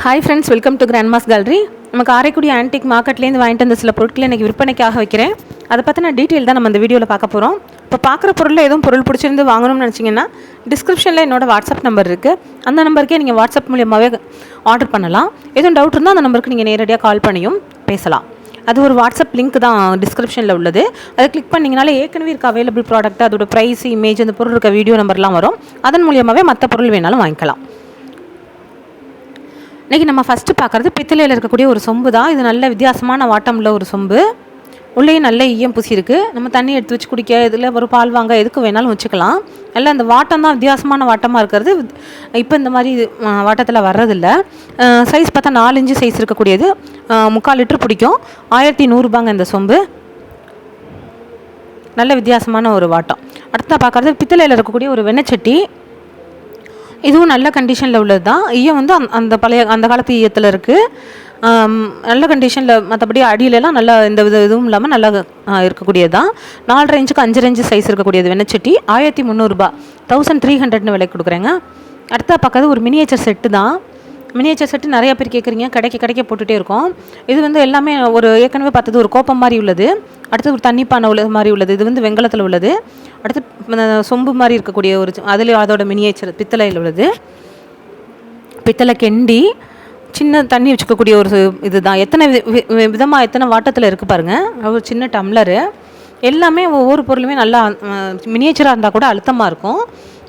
Hi friends, welcome to grandma's gallery. நம்ம Karaikudi antique மார்க்கெட்லேருந்து வாங்கிட்டு வந்த சில பொருட்களை இன்றைக்கி விற்பனைக்காக வைக்கிறேன். அதை பற்றின டீட்டெயில் தான் நம்ம இந்த வீடியோவில் பார்க்க போகிறோம். இப்போ பார்க்குற பொருளில் எதுவும் பொருள் பிடிச்சிருந்து வாங்கணும்னு நினச்சிங்கன்னா டிஸ்கிரிப்ஷனில் என்னோடய வாட்ஸ்அப் நம்பர் இருக்குது. அந்த நம்பருக்கே நீங்கள் வாட்ஸ்அப் மூலியமாகவே ஆர்டர் பண்ணலாம். எதுவும் டவுட் இருந்தால் அந்த நம்பருக்கு நீங்கள் நேரடியாக கால் பண்ணியும் பேசலாம். அது ஒரு வாட்ஸ்அப் லிங்க் தான் டிஸ்கிரிப்ஷனில் உள்ளது. அதை கிளிக் பண்ணிங்கனாலே ஏற்கனவே இருக்க அவைலபிள் ப்ராடக்ட், அதோட ப்ரைஸ், இமேஜ், அந்த பொருள் இருக்க வீடியோ நம்பர்லாம் வரும். அதன் மூலியமாகவே மற்ற பொருள் வேணாலும் வாங்கிக்கலாம். இன்றைக்கி நம்ம ஃபஸ்ட்டு பார்க்குறது பித்தளையில் இருக்கக்கூடிய ஒரு சொம்பு தான். இது நல்ல வித்தியாசமான வாட்டம் உள்ள ஒரு சொம்பு. உள்ளேயும் நல்ல ஈயம் பூசி இருக்குது. நம்ம தண்ணி எடுத்து வச்சு குடிக்க, இதில் ஒரு பால் வாங்க, எதுக்கு வேணாலும் வச்சுக்கலாம். நல்லா அந்த வாட்டம் தான் வித்தியாசமான வாட்டமாக இருக்கிறது. இப்போ இந்த மாதிரி வாட்டத்தில் வர்றதில்ல. சைஸ் பார்த்தா 4 இன்ச்சு சைஸ் இருக்கக்கூடியது. 3/4 லிட்டர் பிடிக்கும். 1100 இந்த சொம்பு. நல்ல வித்தியாசமான ஒரு வாட்டம். அடுத்த பார்க்குறது பித்தளையில் இருக்கக்கூடிய ஒரு வெண்ணச்சட்டி. இதுவும் நல்ல கண்டிஷனில் உள்ளது தான். ஈயம் வந்து அந்த காலத்து ஈயத்தில் இருக்குது. நல்ல கண்டிஷனில், மற்றபடி அடியிலலாம் நல்லா எந்த இதுவும் இல்லாமல் நல்லா இருக்கக்கூடியது தான். 4.5 இன்ச்சுக்கு 5 இன்ச்சு சைஸ் இருக்கக்கூடியது வெண்ணச்சட்டி. 1300 1300 விலை கொடுக்குறேங்க. அடுத்த பார்க்கறது ஒரு மினியேச்சர் செட்டு தான். மினியேச்சர் செட்டு நிறைய பேர் கேட்குறீங்க, கடைக்க போட்டுகிட்டே இருக்கோம். இது வந்து எல்லாமே ஒரு ஏற்கனவே பார்த்தது ஒரு கோப்பம் மாதிரி உள்ளது. அடுத்து ஒரு தண்ணி பானை உள்ளது மாதிரி உள்ளது. இது வந்து வெங்கலத்தில் உள்ளது. அடுத்து சொம்பு மாதிரி இருக்கக்கூடிய ஒரு அதோட மினியேச்சர் பித்தளையில் உள்ளது. பித்தளை கெண்டி சின்ன தண்ணி வச்சுக்கக்கூடிய ஒரு இது தான். எத்தனை விதமாக எத்தனை வாட்டத்தில் இருக்குது பாருங்கள். ஒரு சின்ன டம்ளரு. எல்லாமே ஒவ்வொரு பொருளுமே நல்லா மினியேச்சராக இருந்தால் கூட அழுத்தமாக இருக்கும்.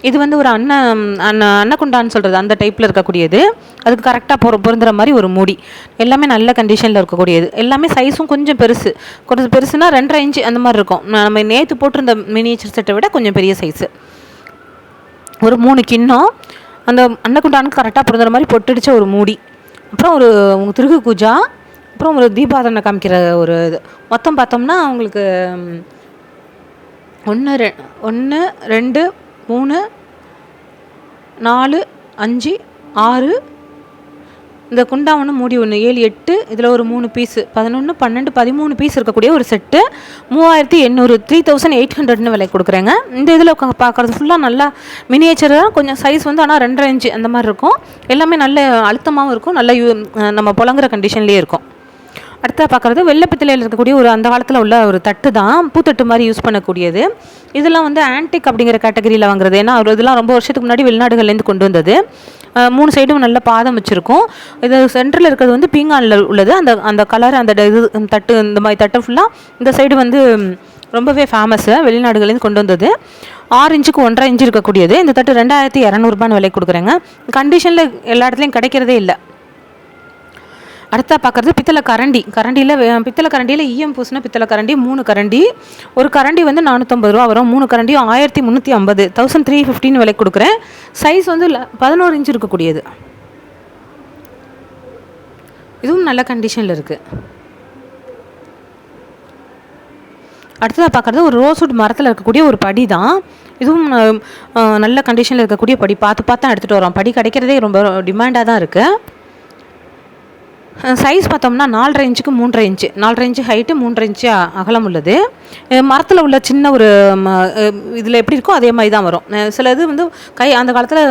இது வந்து ஒரு அன்னக்குண்டான்னு சொல்கிறது, அந்த டைப்பில் இருக்கக்கூடியது. அதுக்கு கரெக்டாக பொருந்துற மாதிரி ஒரு மூடி. எல்லாமே நல்ல கண்டிஷனில் இருக்கக்கூடியது. எல்லாமே சைஸும் கொஞ்சம் பெருசுனா 2.5 இன்ச்சு அந்த மாதிரி இருக்கும். நம்ம நேற்று போட்டிருந்த மினியேச்சர் செட்டை விட கொஞ்சம் பெரிய சைஸு. ஒரு 3 கிண்ணம், அந்த அன்னக்குண்டானுக்கு கரெக்டாக பொருந்துற மாதிரி பொட்டுடிச்ச ஒரு மூடி. அப்புறம் ஒரு திருகு கூஜா. அப்புறம் ஒரு தீபாராதனை காமிக்கிற ஒரு இது. மொத்தம் பார்த்தோம்னா உங்களுக்கு 1 2 3 4 5 6 இந்த குண்டா 1 மூடி 1 7 8, இதில் ஒரு 3 பீஸு 11 12 13 பீஸ் இருக்கக்கூடிய ஒரு செட்டு 3800 3800 விலை கொடுக்குறேங்க. இந்த இதில் பார்க்குறது ஃபுல்லாக நல்லா மினியேச்சர் தான். கொஞ்சம் சைஸ் வந்து ஆனால் 2.5 இன்ச்சு அந்த மாதிரி இருக்கும். எல்லாமே நல்ல அழுத்தமாகவும் இருக்கும். நல்ல நம்ம புழங்குற கண்டிஷன்லேயே இருக்கும். அடுத்த பார்க்குறது வெள்ளை பித்தளையில் இருக்கக்கூடிய ஒரு அந்த காலத்தில் உள்ள ஒரு தட்டு தான். பூத்தட்டு மாதிரி யூஸ் பண்ணக்கூடியது. இதெல்லாம் வந்து ஆன்டிக் அப்படிங்கிற கேட்டகரியில் வாங்குறது. ஏன்னா இதெல்லாம் ரொம்ப வருஷத்துக்கு முன்னாடி வெளிநாடுகள்லேருந்து கொண்டு வந்தது. 3 சைடும் நல்ல பாதம் வச்சுருக்கும். இது சென்டரில் இருக்கிறது வந்து பீங்கானில் உள்ளது. அந்த கலர், அந்த இது தட்டு, இந்த மாதிரி தட்டு ஃபுல்லாக இந்த சைடு வந்து ரொம்பவே ஃபேமஸ்ஸு. வெளிநாடுகள்லேருந்து கொண்டு வந்தது. 6 இன்ச்சுக்கு 1.5 இன்ச்சு இருக்கக்கூடியது. இந்த தட்டு 2200 விலை கொடுக்குறேங்க. கண்டிஷனில் எல்லா இடத்துலையும் கிடைக்கிறதே இல்லை. அடுத்தா பார்க்குறது பித்தளை பித்தளை கரண்டியில் ஈயம் பூசின பித்தளை கரண்டி 3 கரண்டி. ஒரு கரண்டி வந்து 450 வரும். 3 கரண்டியும் 1350 1315 விலை கொடுக்குறேன். சைஸ் வந்து 11 இன்ச்சு இருக்கக்கூடியது. இதுவும் நல்ல கண்டிஷனில் இருக்குது. அடுத்ததாக பார்க்குறது ஒரு ரோஸ்வுட் மரத்தில் இருக்கக்கூடிய ஒரு படி தான். இதுவும் நல்ல கண்டிஷனில் இருக்கக்கூடிய படி. பார்த்து தான் எடுத்துகிட்டு வரோம். படி கிடைக்கிறதே ரொம்ப டிமாண்டாக தான் இருக்குது. சைஸ் பார்த்தோம்னா 4.5 இன்ச்சுக்கு 3.5 இன்ச்சு. 4.5 இன்ச்சு ஹைட்டு, 3.5 இன்ச்சு அகலம் உள்ளது. மரத்தில் உள்ள சின்ன ஒரு இதில் எப்படி இருக்கோ அதே மாதிரி தான் வரும். சில இது வந்து அந்த காலத்தில்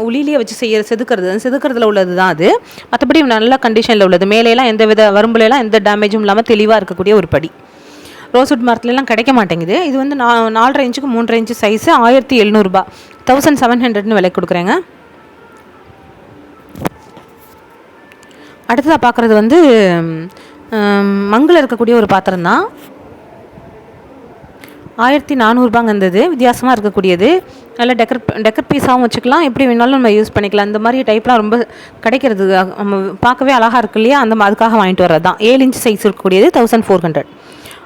உளியிலேயே வச்சு செதுக்கிறதுல உள்ளது தான் அது. மற்றபடி நல்ல கண்டிஷனில் உள்ளது. மேலேலாம் எந்த வித வரும்புலாம் எந்த டேமேஜும் இல்லாமல் தெளிவாக இருக்கக்கூடிய ஒரு படி. ரோஸ்வுட் மரத்துலலாம் கிடைக்க மாட்டேங்குது. இது வந்து 4.5 இன்ச்சுக்கு 3.5 இன்ச்சு சைஸு 1700 1700 விலை கொடுக்குறேங்க. அடுத்ததாக பார்க்குறது வந்து மங்கில் இருக்கக்கூடிய ஒரு பாத்திரம் தான். 1400 இருந்தது. வித்தியாசமாக இருக்கக்கூடியது. நல்ல டெக்கர் பீஸாகவும் வச்சுக்கலாம். எப்படி வேணாலும் நம்ம யூஸ் பண்ணிக்கலாம். இந்த மாதிரி டைப்லாம் ரொம்ப கிடைக்கிறது. நம்ம பார்க்கவே அழகாக இருக்கு இல்லையா, அதுக்காக வாங்கிட்டு வர்றது தான். 7 இன்ச்சு சைஸ் இருக்கக்கூடியது 1400.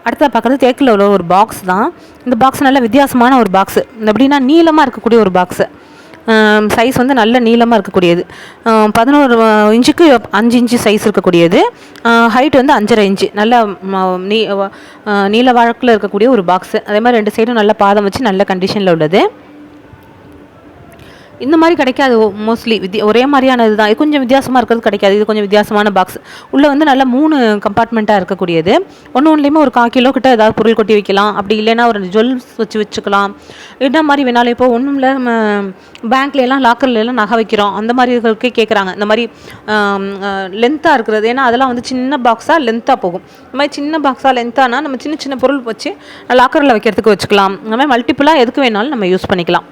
அடுத்ததாக பார்க்குறது தேக்கில் உள்ள ஒரு பாக்ஸ் தான். இந்த பாக்ஸ் நல்ல வித்தியாசமான ஒரு பாக்ஸு. எப்படின்னா நீளமாக இருக்கக்கூடிய ஒரு பாக்ஸு. சைஸ் வந்து நல்ல நீளமாக இருக்கக்கூடியது. 11 இன்ச்சுக்கு 5 இன்ச்சு சைஸ் இருக்கக்கூடியது. ஹைட் வந்து 5.5 இன்ச்சு. நல்ல நீள வழக்கில் இருக்கக்கூடிய ஒரு பாக்ஸு. அதே மாதிரி 2 சைடும் நல்ல பாதம் வச்சு நல்ல கண்டிஷனில் உள்ளது. இந்த மாதிரி கிடைக்காது மோஸ்ட்லி ஒரே மாதிரியான இதுதான். இது கொஞ்சம் வித்தியாசமாக இருக்கிறது கிடைக்காது. இது கொஞ்சம் வித்தியாசமான பாக்ஸ். உள்ளே வந்து நல்லா 3 கம்பார்ட்மெண்ட்டாக இருக்கக்கூடியது. ஒன்றுலேயுமே ஒரு 1/4 கிலோ கிட்ட ஏதாவது பொருள் கொட்டி வைக்கலாம். அப்படி இல்லைன்னா ஒரு ஜுவல்ஸ் வச்சுக்கலாம். என்ன மாதிரி வேணாலும் இப்போ ஒன்றும் இல்லை, நம்ம பேங்க்லாம் லாக்கர்லாம் நகை வைக்கிறோம், அந்த மாதிரி இருக்கிறதுக்கே கேட்குறாங்க. இந்த மாதிரி லென்த்தாக இருக்கிறது, ஏன்னா அதெல்லாம் வந்து சின்ன பாக்ஸாக லென்த்தாக போகும். இந்த மாதிரி சின்ன பாக்ஸாக லென்த்தானா நம்ம சின்ன சின்ன பொருள் வச்சு லாக்கரில் வைக்கிறதுக்கு வச்சுக்கலாம். இந்த மாதிரி மல்டிப்புளாக எதுக்கு வேணாலும் நம்ம யூஸ் பண்ணிக்கலாம்.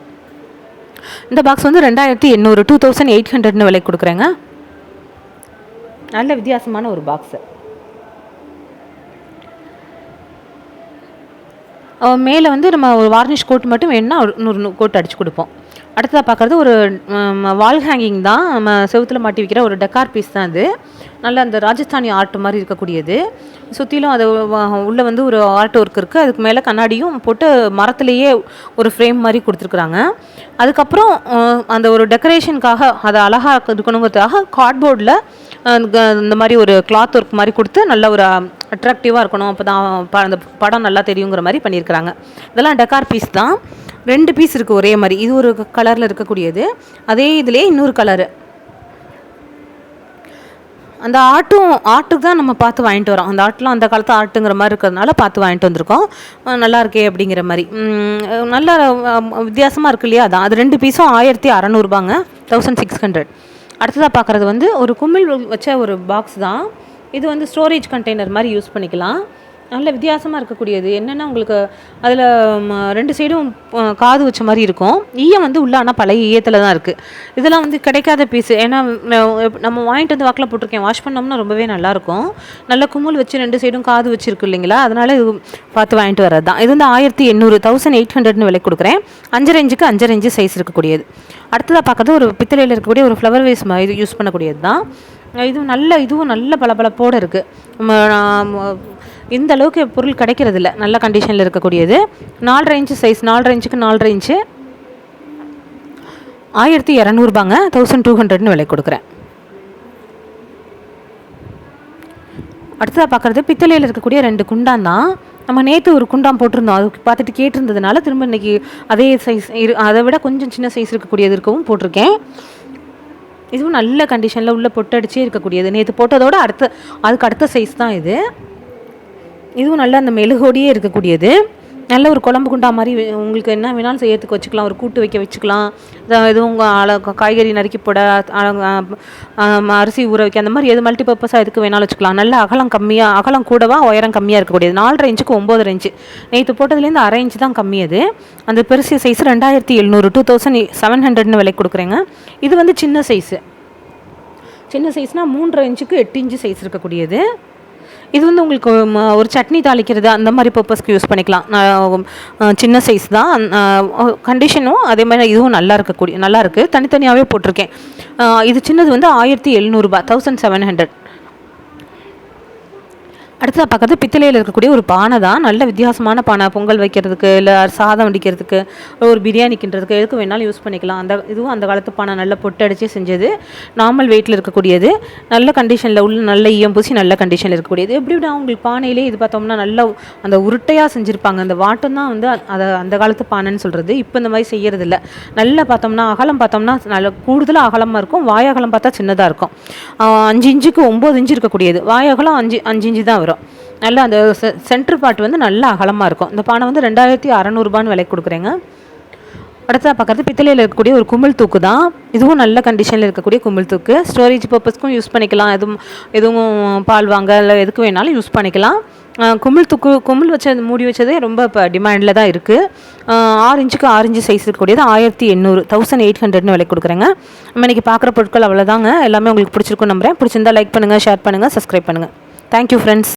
இந்த பாக்ஸ் வந்து 2800 2800 விலை கொடுக்குறேங்க. நல்ல வித்தியாசமான ஒரு பாக்ஸு. மேலே வந்து நம்ம ஒரு வார்னிஷ் கோட் மட்டும் வேணும்னா ஒரு கோட் அடித்து கொடுப்போம். அடுத்ததாக பார்க்குறது ஒரு வால் ஹேங்கிங் தான். நம்ம செவுத்தில் மாட்டி வைக்கிற ஒரு டெக்கார் பீஸ் தான் அது. நல்ல அந்த ராஜஸ்தானி ஆர்ட் மாதிரி இருக்கக்கூடியது. சுற்றிலும் அது உள்ளே வந்து ஒரு ஆர்ட் ஒர்க் இருக்குது. அதுக்கு மேலே கண்ணாடியும் போட்டு மரத்துலேயே ஒரு ஃப்ரேம் மாதிரி கொடுத்துருக்குறாங்க. அதுக்கப்புறம் அந்த ஒரு டெக்கரேஷனுக்காக அதை அழகாக இருக்கணுங்கிறதுக்காக கார்ட்போர்டில் இந்த மாதிரி ஒரு கிளாத் ஒர்க் மாதிரி கொடுத்து நல்ல ஒரு அட்ராக்டிவாக இருக்கணும், அப்போ தான் அந்த படம் நல்லா தெரியுங்கிற மாதிரி பண்ணியிருக்கிறாங்க. இதெல்லாம் டெக்கார் பீஸ் தான். 2 பீஸ் இருக்குது ஒரே மாதிரி. இது ஒரு கலரில் இருக்கக்கூடியது, அதே இதிலே இன்னொரு கலரு. அந்த ஆட்டுக்கு தான் நம்ம பார்த்து வாங்கிட்டு வரோம். அந்த ஆட்டெலாம் அந்த காலத்து ஆட்டுங்கிற மாதிரி இருக்கிறதுனால பார்த்து வாங்கிட்டு வந்திருக்கோம். நல்லா இருக்கே அப்படிங்கிற மாதிரி. நல்லா வித்தியாசமாக இருக்கு இல்லையா? அதான் அது 2 பீஸும் 1600 1600. அடுத்ததாக பார்க்குறது வந்து ஒரு குமிழ் வச்ச ஒரு பாக்ஸ் தான். இது வந்து ஸ்டோரேஜ் கண்டெய்னர் மாதிரி யூஸ் பண்ணிக்கலாம். நல்ல வித்தியாசமாக இருக்கக்கூடியது. என்னென்னா உங்களுக்கு அதில் 2 சைடும் காது வச்ச மாதிரி இருக்கும். ஈயம் வந்து உள்ள ஆனால் பழைய ஈயத்தில் தான் இருக்குது. இதெல்லாம் வந்து கிடைக்காத பீஸு. ஏன்னா நம்ம வாங்கிட்டு வந்து வாக்கில் போட்டிருக்கேன். வாஷ் பண்ணோம்னா ரொம்பவே நல்லாயிருக்கும். நல்ல குமுள் வச்சு 2 சைடும் காது வச்சுருக்கு இல்லைங்களா? அதனால் இது பார்த்து வாங்கிட்டு வர்றது தான். இது வந்து 1800 1800 விலை கொடுக்குறேன். 5.5 இன்ச்சுக்கு 5.5 இன்ச்சு சைஸ் இருக்கக்கூடியது. அடுத்ததாக பார்க்குறது ஒரு பித்தளையில் இருக்கக்கூடிய ஒரு ஃப்ளவர் வேஸ் இது யூஸ் பண்ணக்கூடியது தான். இதுவும் நல்ல பளபளப்போடு இருக்குது. இந்த அளவுக்கு பொருள் கிடைக்கிறது இல்லை. நல்ல கண்டிஷனில் இருக்கக்கூடியது. 4.5 இன்ச்சு சைஸ். 4.5 இன்ச்சுக்கு 4.5 இன்ச்சு 1200 1200 விலை கொடுக்குறேன். அடுத்ததாக பார்க்குறது பித்தளையில் இருக்கக்கூடிய 2 குண்டான் தான். நம்ம நேற்று ஒரு குண்டான் போட்டிருந்தோம். அது பார்த்துட்டு கேட்டிருந்ததுனால திரும்ப இன்றைக்கி அதே சைஸ் அதை விட கொஞ்சம் சின்ன சைஸ் இருக்கக்கூடியது இருக்கவும் போட்டிருக்கேன். இதுவும் நல்ல கண்டிஷனில் உள்ள பொட்டடிச்சே இருக்கக்கூடியது. நேற்று போட்டதோடு அதுக்கு அடுத்த சைஸ் தான் இது. இதுவும் நல்ல அந்த மெழுகோடியே இருக்கக்கூடியது. நல்ல ஒரு குழம்பு குண்டா மாதிரி உங்களுக்கு என்ன வேணாலும் செய்யறதுக்கு வச்சுக்கலாம். ஒரு கூட்டு வைக்கலாம். எதுவும் காய்கறி நறுக்கி போட, அரிசி ஊற வைக்க, அந்த மாதிரி எது மல்டிபர்பஸாக எதுக்கு வேணாலும் வச்சுக்கலாம். நல்ல அகலம் கூடவா உயரம் கம்மியாக இருக்கக்கூடியது. 4.5 இன்ச்சுக்கு 9.5 இன்ச்சு. நேற்று போட்டதுலேருந்து 1/2 இன்ச்சு தான் கம்மி. அது அந்த பெருசிய சைஸ் 2700 2700 விலை கொடுக்குறேங்க. இது வந்து சின்ன சைஸு. சின்ன சைஸ்னால் 3.5 இன்ச்சுக்கு 8 இன்ச்சு சைஸ் இருக்கக்கூடியது. இது வந்து உங்களுக்கு ஒரு சட்னி தாளிக்கிறது அந்த மாதிரி பர்பஸ்க்கு யூஸ் பண்ணிக்கலாம். சின்ன சைஸ் தான். கண்டிஷனும் அதே மாதிரி இதுவும் நல்லா இருக்குது. தனித்தனியாகவே போட்டிருக்கேன். இது சின்னது வந்து 1700 1700. அடுத்ததாக பார்க்குறது பித்தளையில் இருக்கக்கூடிய ஒரு பானை தான். நல்ல வித்தியாசமான பானை. பொங்கல் வைக்கிறதுக்கு, இல்லை சாதம் வடிக்கிறதுக்கு, ஒரு பிரியாணி கிண்டுறதுக்கு, எதுக்கு வேணாலும் யூஸ் பண்ணிக்கலாம். இதுவும் அந்த காலத்து பானை. நல்ல பொட்டடிச்சு செஞ்சது. நார்மல் வெயிட்டில் இருக்கக்கூடியது. நல்ல கண்டிஷனில் உள்ள நல்ல ஈயம் பூசி நல்ல கண்டிஷனில் இருக்கக்கூடியது. எப்படின்னா உங்களுக்கு பானையிலே இது பார்த்தோம்னா நல்ல அந்த உருட்டையாக செஞ்சுருப்பாங்க. அந்த வாட்டம் தான் வந்து அந்த காலத்து பானைன்னு சொல்கிறது. இப்போ இந்த மாதிரி செய்கிறது இல்லை. நல்லா பார்த்தோம்னா அகலம் பார்த்தோம்னா நல்ல கூடுதலாக அகலமாக இருக்கும். வாயகலம் பார்த்தா சின்னதாக இருக்கும். 5 இன்ச்சுக்கு 9 இன்ச்சு இருக்கக்கூடியது. வாயகலம் 5 இன்ச்சு தான் வரும். நல்லா அந்த சென்டர் பார்ட் வந்து நல்லா அகலமாக இருக்கும். இந்த பானை வந்து 2600 விலை கொடுக்குறேங்க. அடுத்ததாக பார்க்குறது பித்தளையில் இருக்கக்கூடிய ஒரு குமிழ் தூக்கு தான். இதுவும் நல்ல கண்டிஷனில் இருக்கக்கூடிய குமிழ் தூக்கு. ஸ்டோரேஜ் பர்பஸ்க்கும் யூஸ் பண்ணிக்கலாம். எதுவும் பால் வாங்க இல்லை எதுக்கு வேணாலும் யூஸ் பண்ணிக்கலாம். குமிழ் மூடி வச்சதே ரொம்ப இப்போ டிமாண்டில் தான் இருக்குது. 6 இன்ச்சுக்கு 6 இன்ச்சு சைஸ் இருக்கக்கூடியது 1800 1800 விலை கொடுக்குறேங்க. நம்ம இன்றைக்கி பார்க்குற பொருட்கள் அவ்வளோதாங்க. எல்லாமே உங்களுக்கு பிடிச்சிருக்கும் நம்புகிறேன். பிடிச்சிருந்தா லைக் பண்ணுங்கள், ஷேர் பண்ணுங்கள், சப்ஸ்கிரைப் பண்ணுங்கள். Thank you friends.